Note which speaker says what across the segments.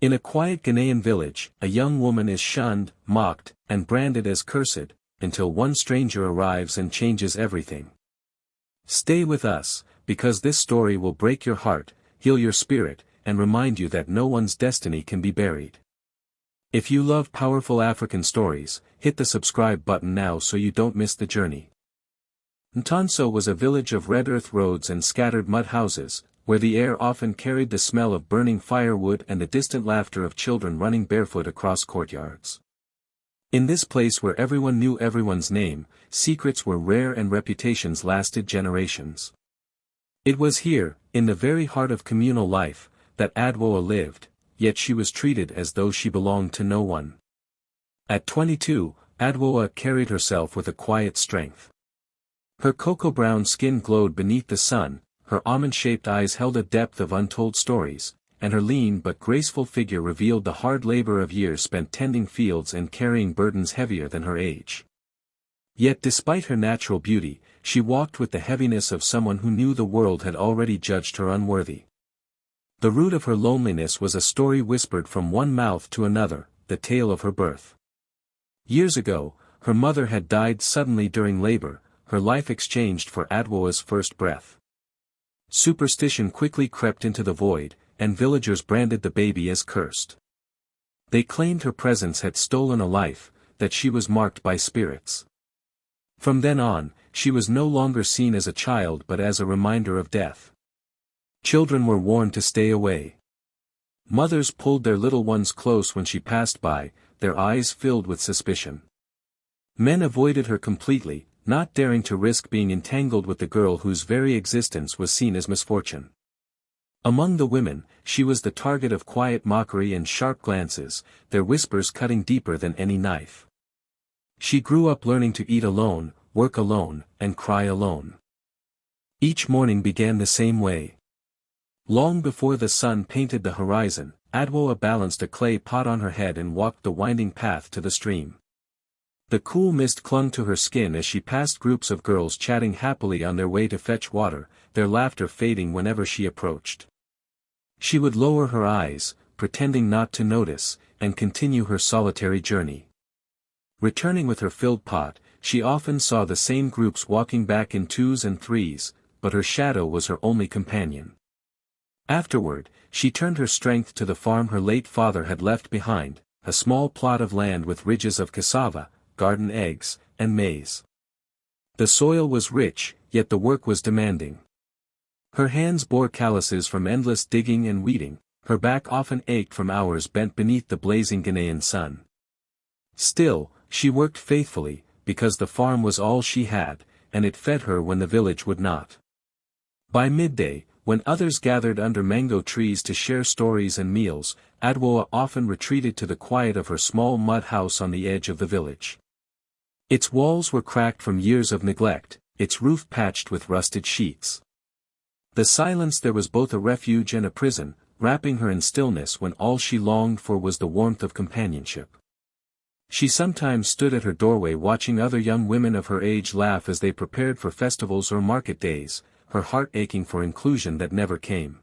Speaker 1: In a quiet Ghanaian village, a young woman is shunned, mocked, and branded as cursed, until one stranger arrives and changes everything. Stay with us, because this story will break your heart, heal your spirit, and remind you that no one's destiny can be buried. If you love powerful African stories, hit the subscribe button now so you don't miss the journey. Ntonso was a village of red earth roads and scattered mud houses, where the air often carried the smell of burning firewood and the distant laughter of children running barefoot across courtyards. In this place where everyone knew everyone's name, secrets were rare and reputations lasted generations. It was here, in the very heart of communal life, that Adwoa lived, yet she was treated as though she belonged to no one. At 22, Adwoa carried herself with a quiet strength. Her cocoa-brown skin glowed beneath the sun, her almond-shaped eyes held a depth of untold stories, and her lean but graceful figure revealed the hard labor of years spent tending fields and carrying burdens heavier than her age. Yet despite her natural beauty, she walked with the heaviness of someone who knew the world had already judged her unworthy. The root of her loneliness was a story whispered from one mouth to another, the tale of her birth. Years ago, her mother had died suddenly during labor, her life exchanged for Adwoa's first breath. Superstition quickly crept into the void, and villagers branded the baby as cursed. They claimed her presence had stolen a life, that she was marked by spirits. From then on, she was no longer seen as a child but as a reminder of death. Children were warned to stay away. Mothers pulled their little ones close when she passed by, their eyes filled with suspicion. Men avoided her completely, not daring to risk being entangled with the girl whose very existence was seen as misfortune. Among the women, she was the target of quiet mockery and sharp glances, their whispers cutting deeper than any knife. She grew up learning to eat alone, work alone, and cry alone. Each morning began the same way. Long before the sun painted the horizon, Adwoa balanced a clay pot on her head and walked the winding path to the stream. The cool mist clung to her skin as she passed groups of girls chatting happily on their way to fetch water, their laughter fading whenever she approached. She would lower her eyes, pretending not to notice, and continue her solitary journey. Returning with her filled pot, she often saw the same groups walking back in twos and threes, but her shadow was her only companion. Afterward, she turned her strength to the farm her late father had left behind, a small plot of land with ridges of cassava, garden eggs, and maize. The soil was rich, yet the work was demanding. Her hands bore calluses from endless digging and weeding, her back often ached from hours bent beneath the blazing Ghanaian sun. Still, she worked faithfully, because the farm was all she had, and it fed her when the village would not. By midday, when others gathered under mango trees to share stories and meals, Adwoa often retreated to the quiet of her small mud house on the edge of the village. Its walls were cracked from years of neglect, its roof patched with rusted sheets. The silence there was both a refuge and a prison, wrapping her in stillness when all she longed for was the warmth of companionship. She sometimes stood at her doorway watching other young women of her age laugh as they prepared for festivals or market days, her heart aching for inclusion that never came.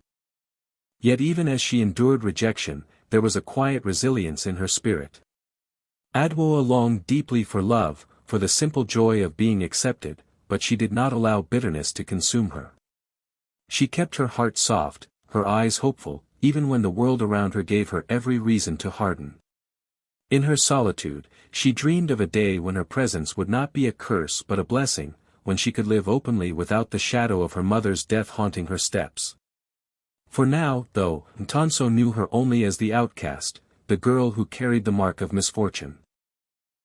Speaker 1: Yet even as she endured rejection, there was a quiet resilience in her spirit. Adwoa longed deeply for love, for the simple joy of being accepted, but she did not allow bitterness to consume her. She kept her heart soft, her eyes hopeful, even when the world around her gave her every reason to harden. In her solitude, she dreamed of a day when her presence would not be a curse but a blessing, when she could live openly without the shadow of her mother's death haunting her steps. For now, though, Ntonso knew her only as the outcast, the girl who carried the mark of misfortune.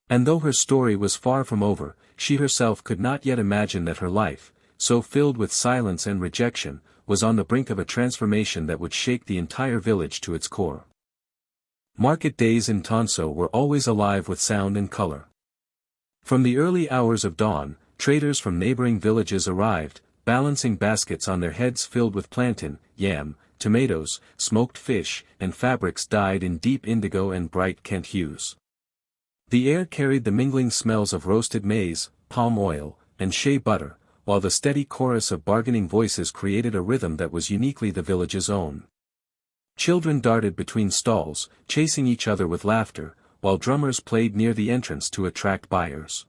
Speaker 1: And though her story was far from over, she herself could not yet imagine that her life, so filled with silence and rejection, was on the brink of a transformation that would shake the entire village to its core. Market days in Ntonso were always alive with sound and color. From the early hours of dawn, traders from neighboring villages arrived, balancing baskets on their heads filled with plantain, yam, tomatoes, smoked fish, and fabrics dyed in deep indigo and bright Kent hues. The air carried the mingling smells of roasted maize, palm oil, and shea butter, while the steady chorus of bargaining voices created a rhythm that was uniquely the village's own. Children darted between stalls, chasing each other with laughter, while drummers played near the entrance to attract buyers.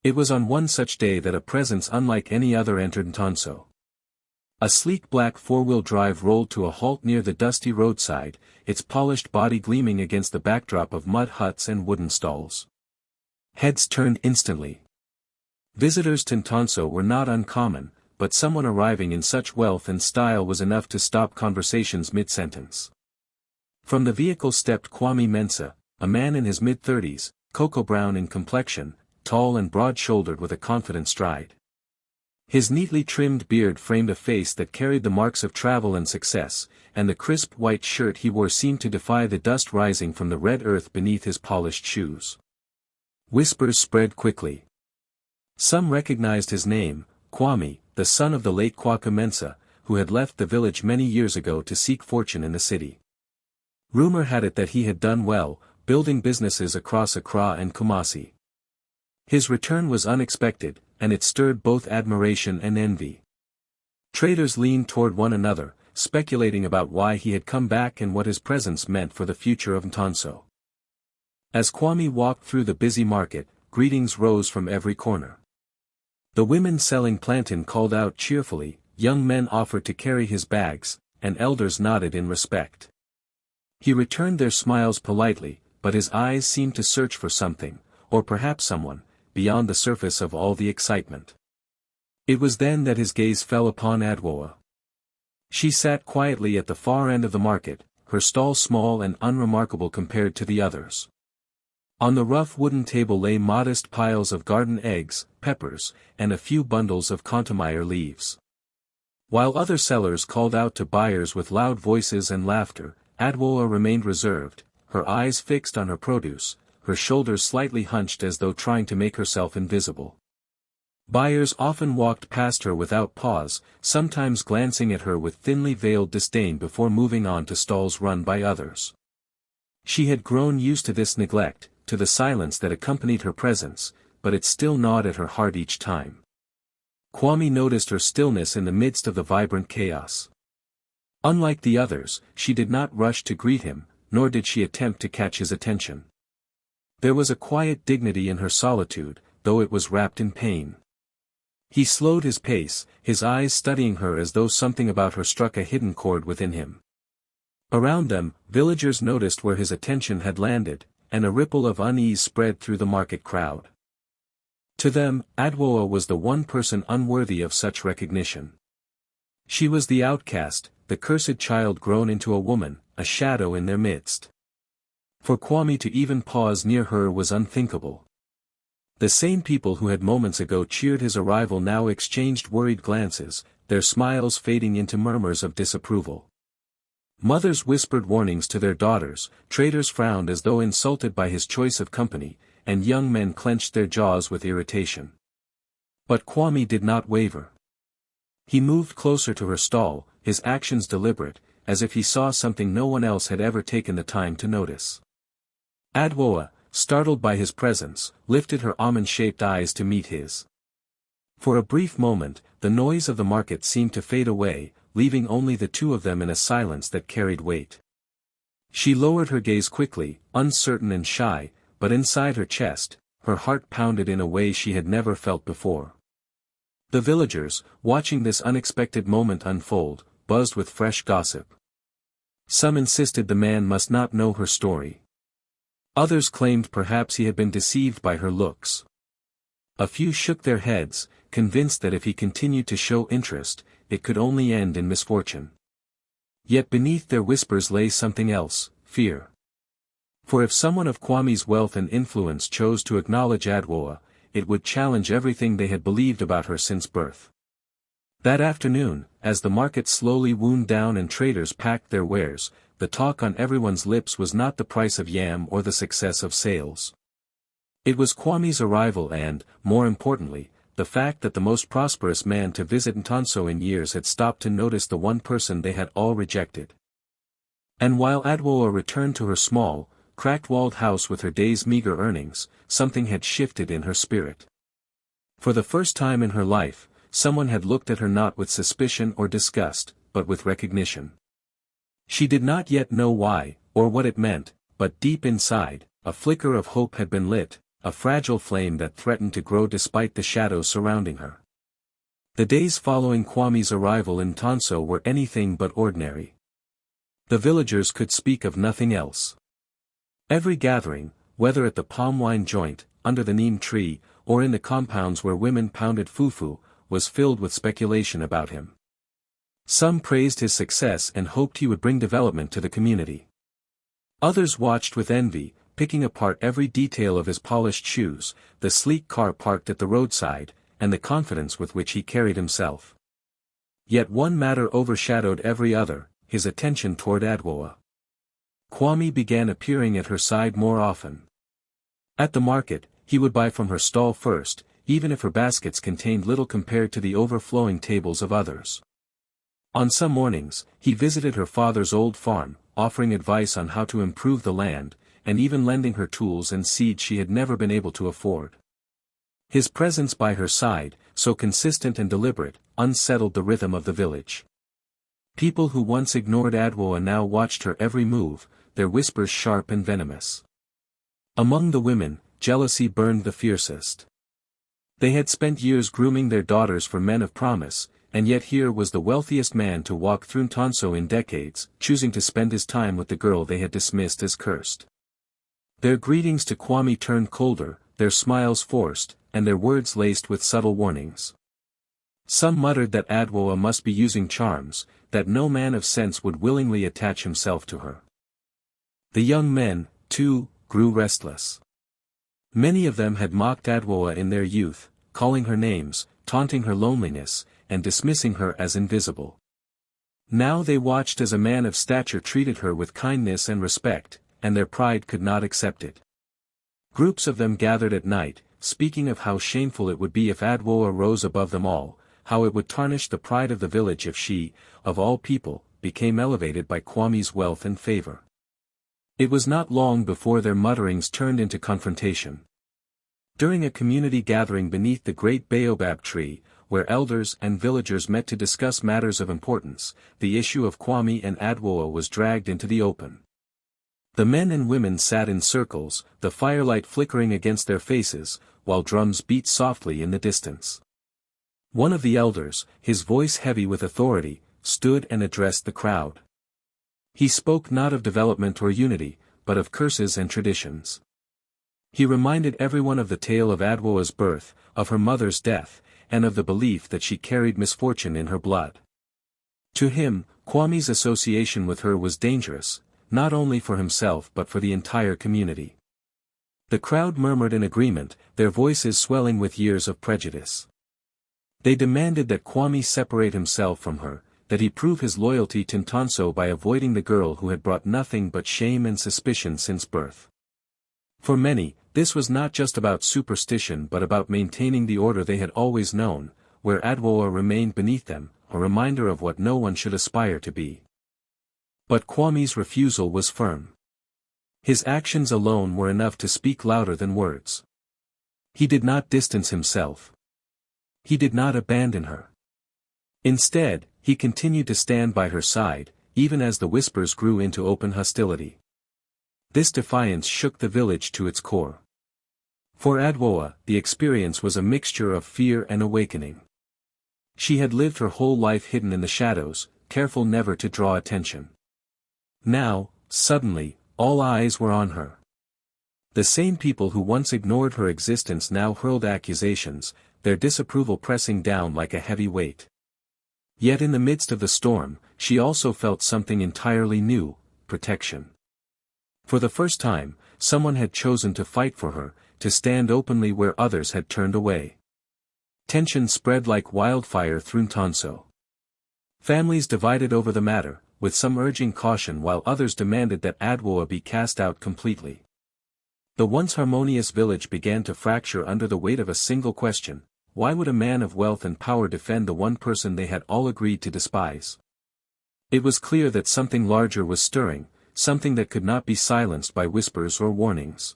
Speaker 1: It was on one such day that a presence unlike any other entered Ntonso. A sleek black four-wheel drive rolled to a halt near the dusty roadside, its polished body gleaming against the backdrop of mud huts and wooden stalls. Heads turned instantly. Visitors to Ntonso were not uncommon, but someone arriving in such wealth and style was enough to stop conversations mid-sentence. From the vehicle stepped Kwame Mensah, a man in his mid-30s, cocoa-brown in complexion, tall and broad-shouldered with a confident stride. His neatly trimmed beard framed a face that carried the marks of travel and success, and the crisp white shirt he wore seemed to defy the dust rising from the red earth beneath his polished shoes. Whispers spread quickly. Some recognized his name, Kwame, the son of the late Kwame Mensah, who had left the village many years ago to seek fortune in the city. Rumor had it that he had done well, building businesses across Accra and Kumasi. His return was unexpected, and it stirred both admiration and envy. Traders leaned toward one another, speculating about why he had come back and what his presence meant for the future of Ntonso. As Kwame walked through the busy market, greetings rose from every corner. The women selling plantain called out cheerfully, young men offered to carry his bags, and elders nodded in respect. He returned their smiles politely, but his eyes seemed to search for something, or perhaps someone, beyond the surface of all the excitement. It was then that his gaze fell upon Adwoa. She sat quietly at the far end of the market, her stall small and unremarkable compared to the others. On the rough wooden table lay modest piles of garden eggs, peppers, and a few bundles of contomire leaves. While other sellers called out to buyers with loud voices and laughter, Adwoa remained reserved, her eyes fixed on her produce, her shoulders slightly hunched as though trying to make herself invisible. Buyers often walked past her without pause, sometimes glancing at her with thinly veiled disdain before moving on to stalls run by others. She had grown used to this neglect, to the silence that accompanied her presence, but it still gnawed at her heart each time. Kwame noticed her stillness in the midst of the vibrant chaos. Unlike the others, she did not rush to greet him, nor did she attempt to catch his attention. There was a quiet dignity in her solitude, though it was wrapped in pain. He slowed his pace, his eyes studying her as though something about her struck a hidden chord within him. Around them, villagers noticed where his attention had landed, and a ripple of unease spread through the market crowd. To them, Adwoa was the one person unworthy of such recognition. She was the outcast, the cursed child grown into a woman, a shadow in their midst. For Kwame to even pause near her was unthinkable. The same people who had moments ago cheered his arrival now exchanged worried glances, their smiles fading into murmurs of disapproval. Mothers whispered warnings to their daughters, traders frowned as though insulted by his choice of company, and young men clenched their jaws with irritation. But Kwame did not waver. He moved closer to her stall, his actions deliberate, as if he saw something no one else had ever taken the time to notice. Adwoa, startled by his presence, lifted her almond-shaped eyes to meet his. For a brief moment, the noise of the market seemed to fade away, leaving only the two of them in a silence that carried weight. She lowered her gaze quickly, uncertain and shy, but inside her chest, her heart pounded in a way she had never felt before. The villagers, watching this unexpected moment unfold, buzzed with fresh gossip. Some insisted the man must not know her story. Others claimed perhaps he had been deceived by her looks. A few shook their heads, convinced that if he continued to show interest, it could only end in misfortune. Yet beneath their whispers lay something else, fear. For if someone of Kwame's wealth and influence chose to acknowledge Adwoa, it would challenge everything they had believed about her since birth. That afternoon, as the market slowly wound down and traders packed their wares, the talk on everyone's lips was not the price of yam or the success of sales. It was Kwame's arrival and, more importantly, the fact that the most prosperous man to visit Ntonso in years had stopped to notice the one person they had all rejected. And while Adwoa returned to her small, cracked-walled house with her day's meager earnings, something had shifted in her spirit. For the first time in her life, someone had looked at her not with suspicion or disgust, but with recognition. She did not yet know why, or what it meant, but deep inside, a flicker of hope had been lit, a fragile flame that threatened to grow despite the shadows surrounding her. The days following Kwame's arrival in Tanso were anything but ordinary. The villagers could speak of nothing else. Every gathering, whether at the palm wine joint, under the neem tree, or in the compounds where women pounded fufu, was filled with speculation about him. Some praised his success and hoped he would bring development to the community. Others watched with envy, picking apart every detail of his polished shoes, the sleek car parked at the roadside, and the confidence with which he carried himself. Yet one matter overshadowed every other, his attention toward Adwoa. Kwame began appearing at her side more often. At the market, he would buy from her stall first, even if her baskets contained little compared to the overflowing tables of others. On some mornings, he visited her father's old farm, offering advice on how to improve the land, and even lending her tools and seeds she had never been able to afford. His presence by her side, so consistent and deliberate, unsettled the rhythm of the village. People who once ignored Adwoa now watched her every move, their whispers sharp and venomous. Among the women, jealousy burned the fiercest. They had spent years grooming their daughters for men of promise, and yet here was the wealthiest man to walk through Tanso in decades, choosing to spend his time with the girl they had dismissed as cursed. Their greetings to Kwame turned colder, their smiles forced, and their words laced with subtle warnings. Some muttered that Adwoa must be using charms, that no man of sense would willingly attach himself to her. The young men, too, grew restless. Many of them had mocked Adwoa in their youth, calling her names, taunting her loneliness, and dismissing her as invisible. Now they watched as a man of stature treated her with kindness and respect, and their pride could not accept it. Groups of them gathered at night, speaking of how shameful it would be if Adwoa rose above them all, how it would tarnish the pride of the village if she, of all people, became elevated by Kwame's wealth and favor. It was not long before their mutterings turned into confrontation. During a community gathering beneath the great baobab tree, where elders and villagers met to discuss matters of importance, the issue of Kwame and Adwoa was dragged into the open. The men and women sat in circles, the firelight flickering against their faces, while drums beat softly in the distance. One of the elders, his voice heavy with authority, stood and addressed the crowd. He spoke not of development or unity, but of curses and traditions. He reminded everyone of the tale of Adwoa's birth, of her mother's death, and of the belief that she carried misfortune in her blood. To him, Kwame's association with her was dangerous, not only for himself but for the entire community. The crowd murmured in agreement, their voices swelling with years of prejudice. They demanded that Kwame separate himself from her, that he prove his loyalty to Tanso by avoiding the girl who had brought nothing but shame and suspicion since birth. For many, this was not just about superstition but about maintaining the order they had always known, where Adwoa remained beneath them, a reminder of what no one should aspire to be. But Kwame's refusal was firm. His actions alone were enough to speak louder than words. He did not distance himself. He did not abandon her. Instead, he continued to stand by her side, even as the whispers grew into open hostility. This defiance shook the village to its core. For Adwoa, the experience was a mixture of fear and awakening. She had lived her whole life hidden in the shadows, careful never to draw attention. Now, suddenly, all eyes were on her. The same people who once ignored her existence now hurled accusations, their disapproval pressing down like a heavy weight. Yet in the midst of the storm, she also felt something entirely new, protection. For the first time, someone had chosen to fight for her, to stand openly where others had turned away. Tension spread like wildfire through Tanso. Families divided over the matter, with some urging caution while others demanded that Adwoa be cast out completely. The once harmonious village began to fracture under the weight of a single question: why would a man of wealth and power defend the one person they had all agreed to despise? It was clear that something larger was stirring, something that could not be silenced by whispers or warnings.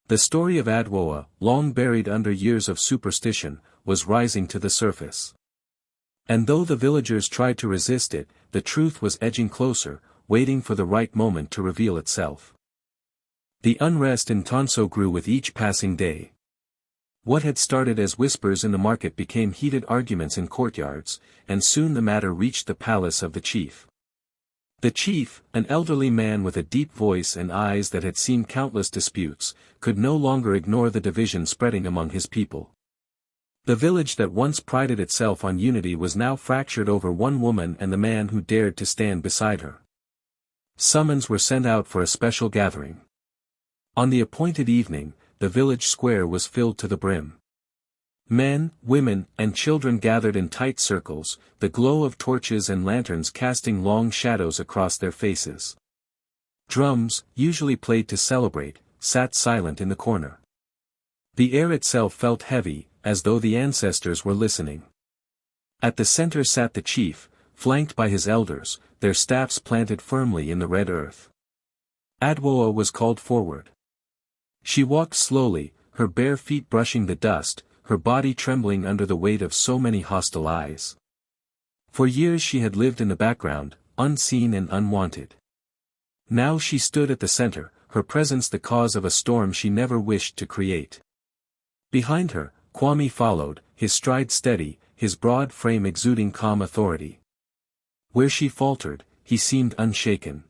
Speaker 1: The story of Adwoa, long buried under years of superstition, was rising to the surface. And though the villagers tried to resist it, the truth was edging closer, waiting for the right moment to reveal itself. The unrest in Tanso grew with each passing day. What had started as whispers in the market became heated arguments in courtyards, and soon the matter reached the palace of the chief. The chief, an elderly man with a deep voice and eyes that had seen countless disputes, could no longer ignore the division spreading among his people. The village that once prided itself on unity was now fractured over one woman and the man who dared to stand beside her. Summons were sent out for a special gathering. On the appointed evening, the village square was filled to the brim. Men, women, and children gathered in tight circles, the glow of torches and lanterns casting long shadows across their faces. Drums, usually played to celebrate, sat silent in the corner. The air itself felt heavy, as though the ancestors were listening. At the center sat the chief, flanked by his elders, their staffs planted firmly in the red earth. Adwoa was called forward. She walked slowly, her bare feet brushing the dust, her body trembling under the weight of so many hostile eyes. For years she had lived in the background, unseen and unwanted. Now she stood at the center, her presence the cause of a storm she never wished to create. Behind her, Kwame followed, his stride steady, his broad frame exuding calm authority. Where she faltered, he seemed unshaken.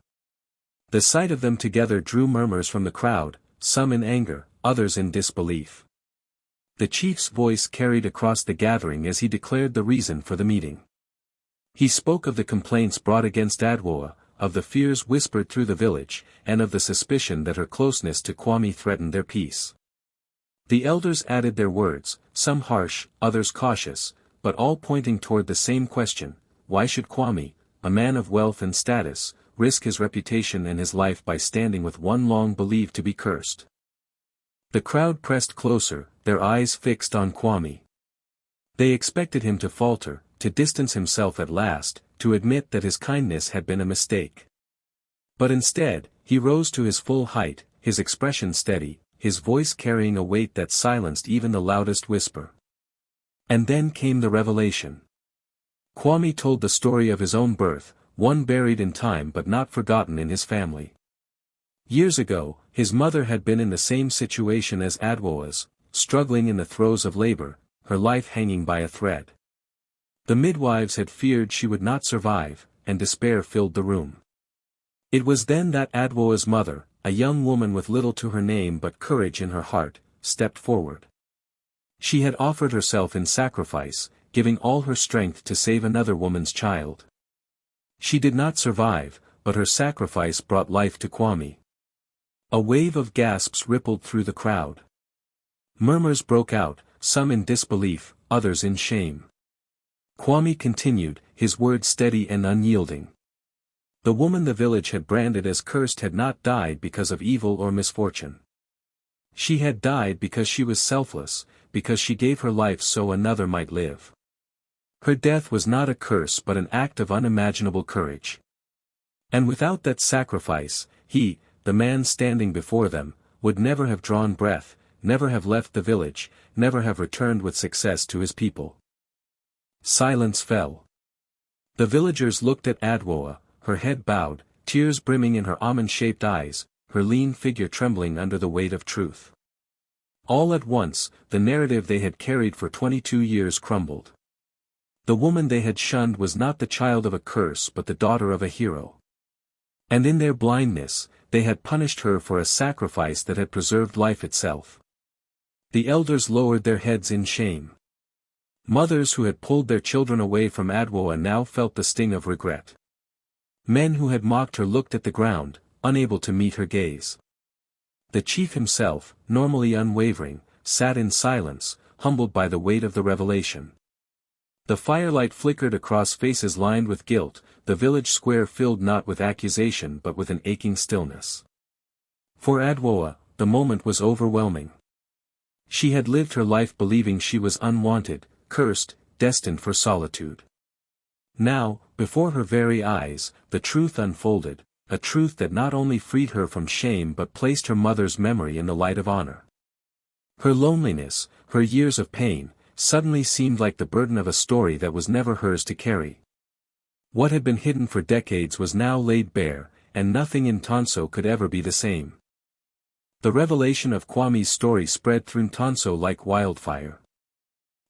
Speaker 1: The sight of them together drew murmurs from the crowd, some in anger, others in disbelief. The chief's voice carried across the gathering as he declared the reason for the meeting. He spoke of the complaints brought against Adwoa, of the fears whispered through the village, and of the suspicion that her closeness to Kwame threatened their peace. The elders added their words, some harsh, others cautious, but all pointing toward the same question: why should Kwame, a man of wealth and status, risk his reputation and his life by standing with one long believed to be cursed? The crowd pressed closer, their eyes fixed on Kwame. They expected him to falter, to distance himself at last, to admit that his kindness had been a mistake. But instead, he rose to his full height, his expression steady, his voice carrying a weight that silenced even the loudest whisper. And then came the revelation. Kwame told the story of his own birth, one buried in time but not forgotten in his family. Years ago, his mother had been in the same situation as Adwoa's, struggling in the throes of labor, her life hanging by a thread. The midwives had feared she would not survive, and despair filled the room. It was then that Adwoa's mother, a young woman with little to her name but courage in her heart, stepped forward. She had offered herself in sacrifice, giving all her strength to save another woman's child. She did not survive, but her sacrifice brought life to Kwame. A wave of gasps rippled through the crowd. Murmurs broke out, some in disbelief, others in shame. Kwame continued, his words steady and unyielding. The woman the village had branded as cursed had not died because of evil or misfortune. She had died because she was selfless, because she gave her life so another might live. Her death was not a curse but an act of unimaginable courage. And without that sacrifice, he, the man standing before them, would never have drawn breath, never have left the village, never have returned with success to his people. Silence fell. The villagers looked at Adwoa, her head bowed, tears brimming in her almond-shaped eyes, her lean figure trembling under the weight of truth. All at once, the narrative they had carried for 22 years crumbled. The woman they had shunned was not the child of a curse but the daughter of a hero. And in their blindness, they had punished her for a sacrifice that had preserved life itself. The elders lowered their heads in shame. Mothers who had pulled their children away from Adwoa now felt the sting of regret. Men who had mocked her looked at the ground, unable to meet her gaze. The chief himself, normally unwavering, sat in silence, humbled by the weight of the revelation. The firelight flickered across faces lined with guilt, the village square filled not with accusation but with an aching stillness. For Adwoa, the moment was overwhelming. She had lived her life believing she was unwanted, cursed, destined for solitude. Now, before her very eyes, the truth unfolded, a truth that not only freed her from shame but placed her mother's memory in the light of honor. Her loneliness, her years of pain, suddenly seemed like the burden of a story that was never hers to carry. What had been hidden for decades was now laid bare, and nothing in Tanso could ever be the same. The revelation of Kwame's story spread through Tanso like wildfire.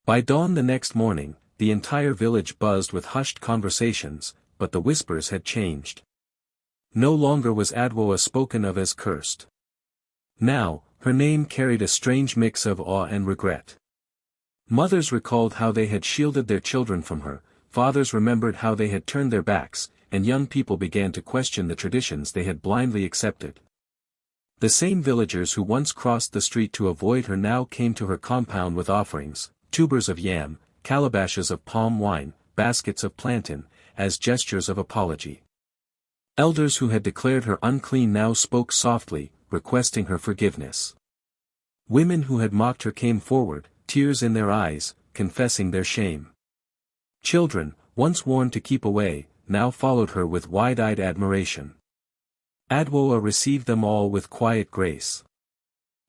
Speaker 1: By dawn the next morning, the entire village buzzed with hushed conversations, but the whispers had changed. No longer was Adwoa spoken of as cursed. Now, her name carried a strange mix of awe and regret. Mothers recalled how they had shielded their children from her, fathers remembered how they had turned their backs, and young people began to question the traditions they had blindly accepted. The same villagers who once crossed the street to avoid her now came to her compound with offerings, tubers of yam, calabashes of palm wine, baskets of plantain, as gestures of apology. Elders who had declared her unclean now spoke softly, requesting her forgiveness. Women who had mocked her came forward, tears in their eyes, confessing their shame. Children, once warned to keep away, now followed her with wide-eyed admiration. Adwoa received them all with quiet grace.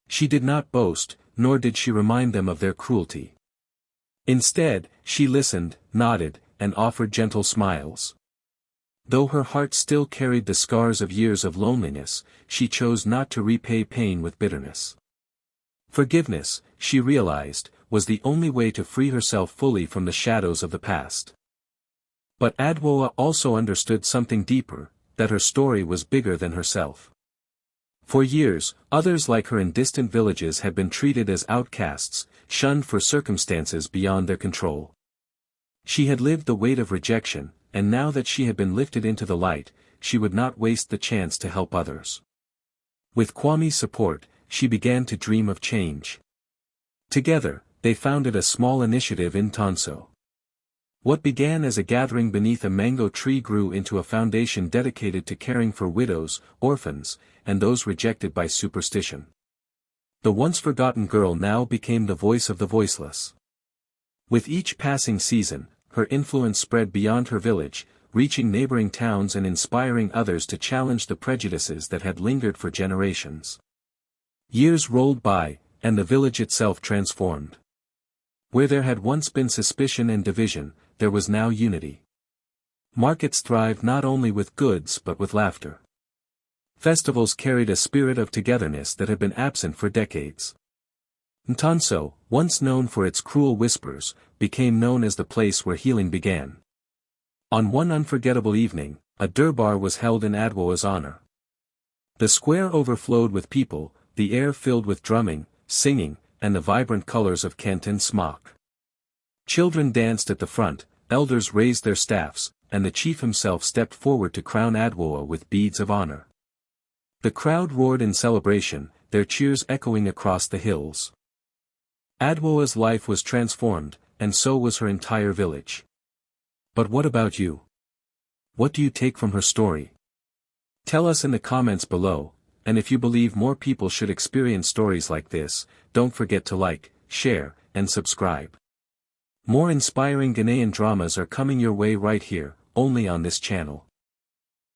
Speaker 1: She did not boast, nor did she remind them of their cruelty. Instead, she listened, nodded, and offered gentle smiles. Though her heart still carried the scars of years of loneliness, she chose not to repay pain with bitterness. Forgiveness, she realized, was the only way to free herself fully from the shadows of the past. But Adwoa also understood something deeper, that her story was bigger than herself. For years, others like her in distant villages had been treated as outcasts, shunned for circumstances beyond their control. She had lived the weight of rejection, and now that she had been lifted into the light, she would not waste the chance to help others. With Kwame's support, she began to dream of change. Together, they founded a small initiative in Tanso. What began as a gathering beneath a mango tree grew into a foundation dedicated to caring for widows, orphans, and those rejected by superstition. The once forgotten girl now became the voice of the voiceless. With each passing season, her influence spread beyond her village, reaching neighboring towns and inspiring others to challenge the prejudices that had lingered for generations. Years rolled by, and the village itself transformed. Where there had once been suspicion and division, there was now unity. Markets thrived not only with goods but with laughter. Festivals carried a spirit of togetherness that had been absent for decades. Tanso, once known for its cruel whispers, became known as the place where healing began. On one unforgettable evening, a durbar was held in Adwoa's honor. The square overflowed with people, the air filled with drumming, singing, and the vibrant colors of Kent and smock. Children danced at the front, elders raised their staffs, and the chief himself stepped forward to crown Adwoa with beads of honor. The crowd roared in celebration, their cheers echoing across the hills. Adwoa's life was transformed, and so was her entire village. But what about you? What do you take from her story? Tell us in the comments below, and if you believe more people should experience stories like this, don't forget to like, share, and subscribe. More inspiring Ghanaian dramas are coming your way right here, only on this channel.